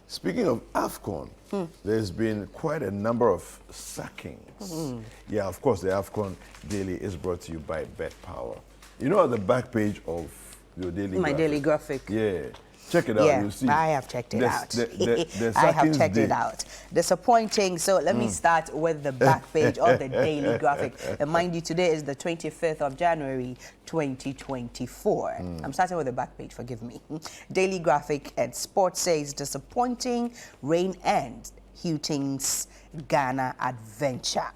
Speaking of AFCON, there's been quite a number of sackings. Yeah, of course, the AFCON Daily is brought to you by Bet Power. You know, at the back page of your daily My daily graphic. Yeah. Check it out. Yeah, You'll see. I have checked it out. The I have checked day. it out. Disappointing. So let me start with the back page of the daily graphic. And mind you, today is the 25th of January, 2024. I'm starting with the back page, forgive me. Daily graphic and sports says disappointing rain ends Houghton's Ghana adventure.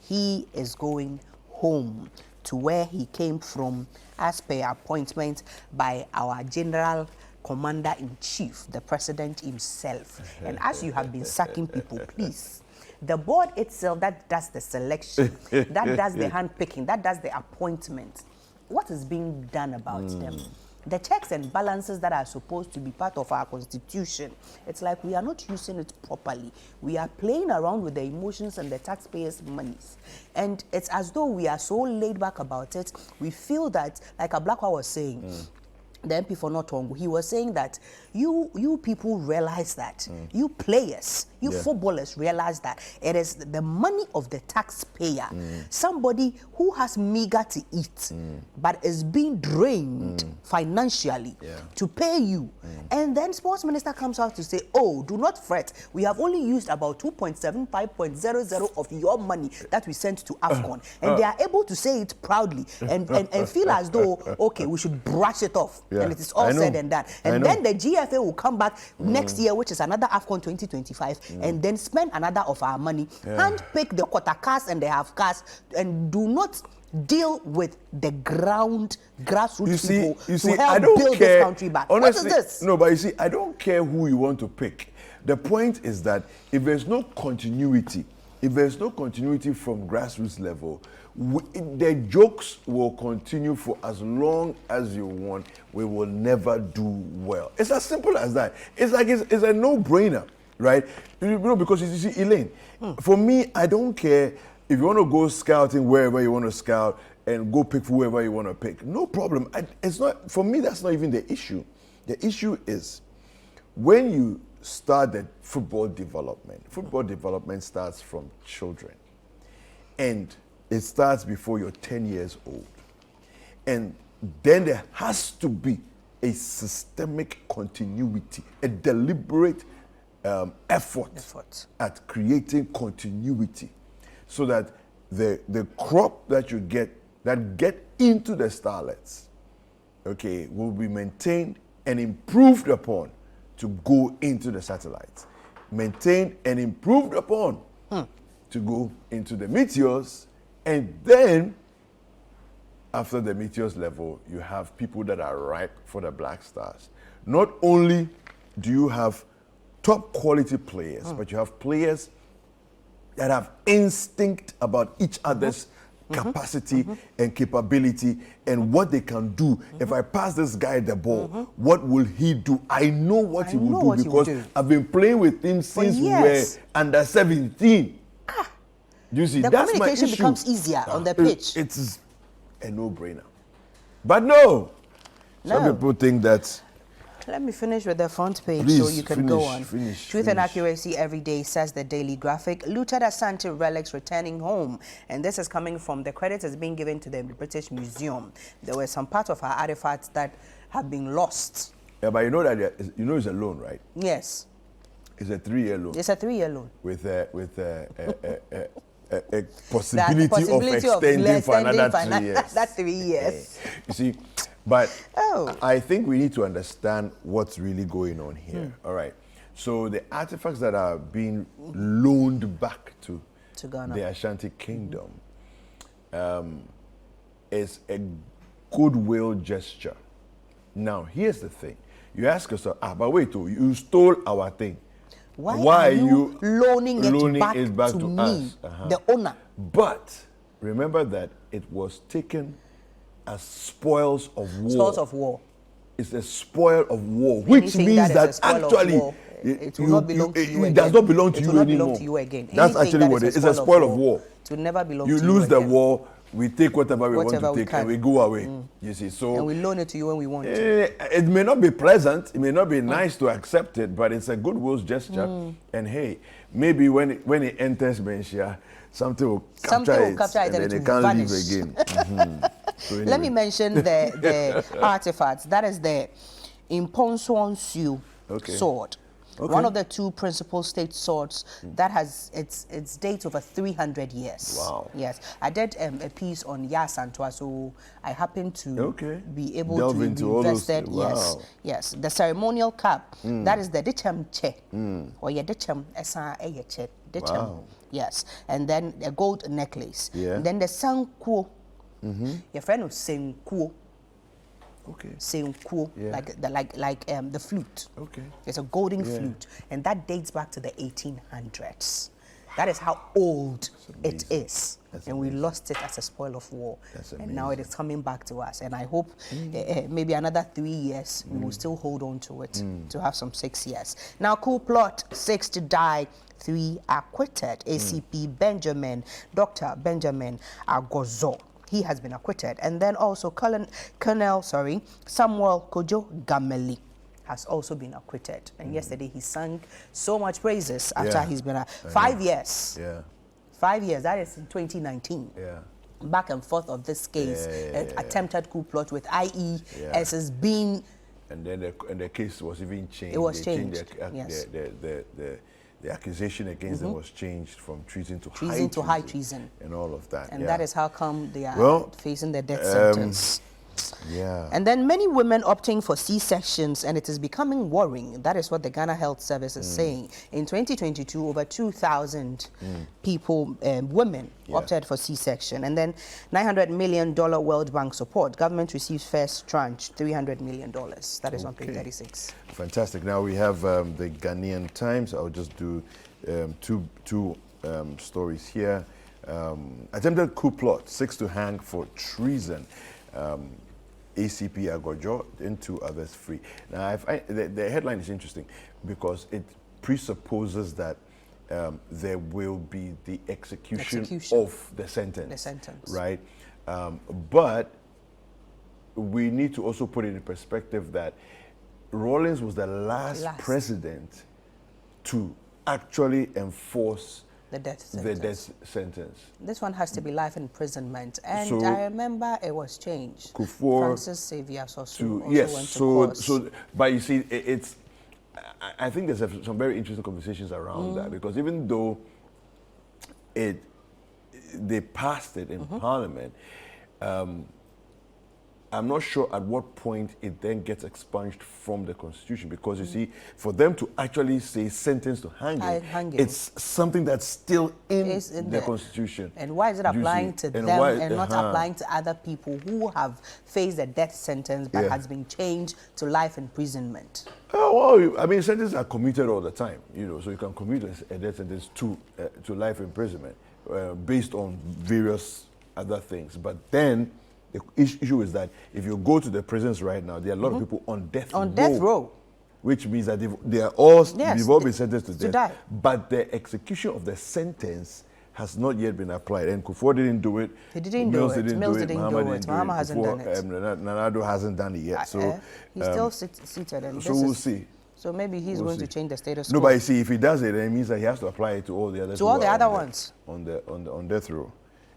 He is going home to where he came from as per appointment by our General Commander-in-Chief, the President himself. And as you have been sacking people, please, the board itself that does the selection, that does the handpicking, that does the appointment, what is being done about them? The checks and balances that are supposed to be part of our constitution, it's like we are not using it properly. We are playing around with the emotions and the taxpayers' monies. And it's as though we are so laid back about it. We feel that, like Ablakwa was saying, the MP for North Tongu, he was saying that you people realize that, you players, you footballers realize that it is the money of the taxpayer, somebody who has meager to eat, but is being drained financially to pay you. And then sports minister comes out to say, oh, do not fret, we have only used about 2.75.00 of your money that we sent to AFCON. And they are able to say it proudly and feel as though, okay, we should brush it off. And it is all said and done. And then the GFA will come back next year, which is another AFCON 2025, and then spend another of our money, and pick the quarter cast and the half cast, and do not deal with the grassroots people to help build this country back. Honestly, what is this? No, but you see, I don't care who you want to pick. The point is that if there's no continuity, from grassroots level, the jokes will continue for as long as you want. We will never do well. It's as simple as that. It's like it's a no-brainer, right? You know, because you see, Elaine, for me, I don't care if you want to go scouting wherever you want to scout and go pick whoever you want to pick. No problem. It's not, for me, that's not even the issue. The issue is when you start the football development starts from children. And it starts before you're 10 years old. And then there has to be a systemic continuity, a deliberate effort at creating continuity so that the crop that you get into the starlets, okay, will be maintained and improved upon to go into the satellites. Maintained and improved upon to go into the meteors. And then, after the meteors level, you have people that are ripe for the black stars. Not only do you have top quality players, but you have players that have instinct about each other's capacity and capability and what they can do. If I pass this guy the ball, what will he do? I know what he will do because I've been playing with him since we were under 17. You see, the that's my communication issue. becomes easier on the pitch. It's a no-brainer. But no. Some people think that. Let me finish with the front page. Please, so you can go on. Finish. And accuracy every day, says the daily graphic. Looted Asante relics returning home. And this is coming from the credit is being given to the British Museum. There were some part of our artifacts that have been lost. Yeah, but you know that it's a loan, right? Yes. It's a 3-year loan. It's a 3-year loan. With a possibility of extending for another 3 years. That's 3 years. You see, but I think we need to understand what's really going on here. All right. So the artifacts that are being loaned back to Ghana, the Ashanti Kingdom, is a goodwill gesture. Now, here's the thing. You ask yourself, but wait, you stole our thing. Why are you loaning it back to me, us? the owner? But remember that it was taken as spoils of war. Spoils of war. It's a spoil of war, which means that actually it will not belong to you again. It does not belong to you anymore. It will not belong to you again. That's actually what it is. It's a spoil of war. It will never belong to you again. You lose the war, we take whatever we want Whatever to we take can. and we go away. You see, so And we loan it to you when we want to. it may not be pleasant, it may not be nice to accept it, but it's a goodwill gesture. And hey, maybe when it enters Benshia, something will capture it, and then it can't vanish. leave again. So Let me mention the artifacts. That is the Imponsuonsu sword. Okay. One of the two principal state swords that has its date over 300 years. Wow. Yes. I did a piece on Yasantwa, so I happened to be able delve to be into all those. invested. Wow. Yes. Yes. The ceremonial cap, that is the Dichem Che. Or your Dichem Esa Che. Dichem. Wow. Yes. And then a gold necklace. Yeah. And then the Sankuo. Your friend was Senkuo. Okay. Senkuo, like the flute. Okay. It's a golden flute, and that dates back to the 1800s. That is how old it is. And we lost it as a spoil of war. And now it is coming back to us. And I hope maybe another 3 years we will still hold on to it to have some 6 years. Now, Coplot, 6 to die, 3 acquitted. ACP Dr. Benjamin Agozo. He has been acquitted. And then also Colonel Samuel Kojo Gameli has also been acquitted. And yesterday he sang so much praises after he's been 5 years. Yeah. 5 years, that is in 2019. Yeah. Back and forth of this case, attempted coup plot with IE as being. And then the case was even changed. It was they changed. Yes. The accusation against them was changed from treason to high treason. And all of that. And that is how come they are facing the death sentence. Yeah. And then many women opting for C-sections, and it is becoming worrying. That is what the Ghana Health Service is saying. In 2022, over 2,000 people, women, opted for C-section. And then $900 million World Bank support. Government receives first tranche, $300 million. That is on page 36. Fantastic. Now we have the Ghanaian Times. I'll just do two stories here. Attempted coup plot, 6 to hang for treason. ACP Agojo and 2 others free. Now, the headline is interesting because it presupposes that there will be the execution of the sentence. Right? But we need to also put it in perspective that Rawlings was the last president to actually enforce the death sentence. This one has to be life imprisonment, and so, I remember it was changed. Francis Xavier also went to court. But you see, I think there's some very interesting conversations around that, because even though they passed it in Parliament, I'm not sure at what point it then gets expunged from the Constitution, because you see, for them to actually say sentence to hanging, it's something that's still in the Constitution. And why is it applying to them and not applying to other people who have faced a death sentence but has been changed to life imprisonment? Oh, well, I mean, sentences are commuted all the time, so you can commute a death sentence to life imprisonment based on various other things. But then the issue is that if you go to the prisons right now, there are a lot of people on death row. Which means that they've all been sentenced to death. But the execution of the sentence has not yet been applied. And Kufuor didn't do it. He didn't do it. Mills didn't do it. Mahama hasn't done it. Nanado hasn't done it yet. So he's still seated. And so we'll see. So maybe he's going to change the status quo. No, but you see, if he does it, then it means that he has to apply it to all the others. To all the other ones. On death row.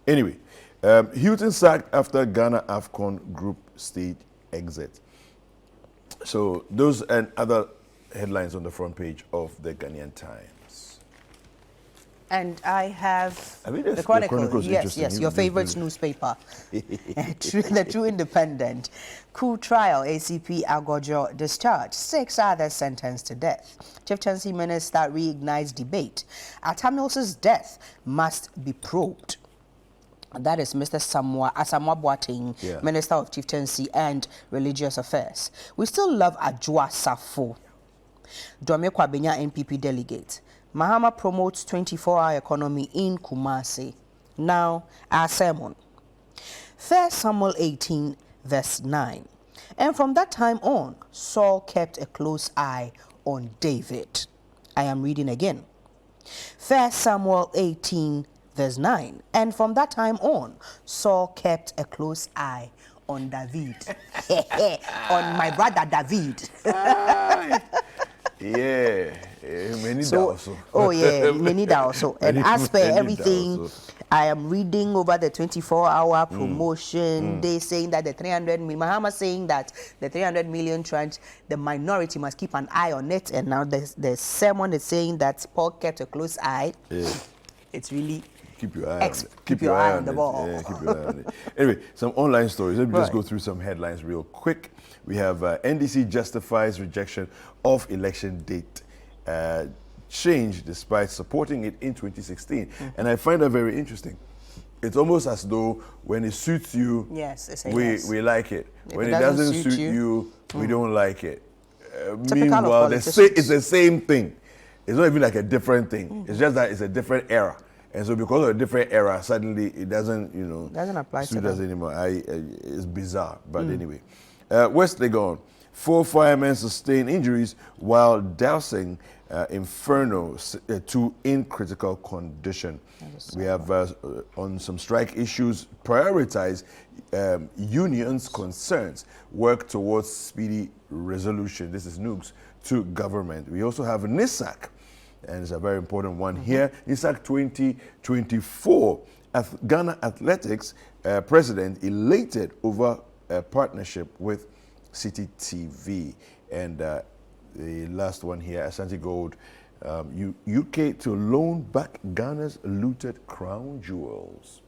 Anyway, Hilton sacked after Ghana AFCON group stage exit. So those and other headlines on the front page of the Ghanaian Times. And I have the Chronicles. Yes, your favorite newspaper, the True Independent. Coup trial, ACP Agojo discharged. 6 others sentenced to death. Chieftaincy Minister reignites debate. Atamil's death must be probed. That is Mr. Asamoah Boateng, Minister of Chieftaincy and Religious Affairs. We still love Adwoa Safo, Dome Kwabenya NPP delegate. Mahama promotes 24-hour economy in Kumasi. Now, our sermon. 1 Samuel 18, verse 9. And from that time on, Saul kept a close eye on David. I am reading again. 1 Samuel 18, Verse 9. And from that time on, Saul kept a close eye on David. On my brother David. Yeah, many So, also. oh yeah, many that also. And as per Many everything, also. I am reading over the 24-hour promotion. They saying that the 300 million, Mahama saying that the 300 million tranche, the minority must keep an eye on it. And now the sermon is saying that Paul kept a close eye. Yeah. It's really Keep your eye on it. keep your eye on the ball. Yeah, keep your eye on it. Anyway, some online stories. Let me just Right. go through some headlines real quick. We have NDC justifies rejection of election date change despite supporting it in 2016. And I find that very interesting. It's almost as though when it suits you, Yes, it's a we yes. like it. If When it it doesn't doesn't suit suit you, we don't like it. of Meanwhile, politicians. it's the same thing. It's not even like a different thing. It's just that it's a different era. And so because of a different era, suddenly it doesn't, Doesn't apply to suit them. us anymore. It's bizarre. But anyway, West Legon, 4 firemen sustain injuries while dousing Inferno, 2 in critical condition. We have on some strike issues, prioritize unions' concerns, work towards speedy resolution. This is nukes to government. We also have NISAC, and it's a very important one here. NISAC 2024, Ghana Athletics president elated over a partnership with Citi TV. And the last one here, Ashanti Gold, UK to loan back Ghana's looted crown jewels.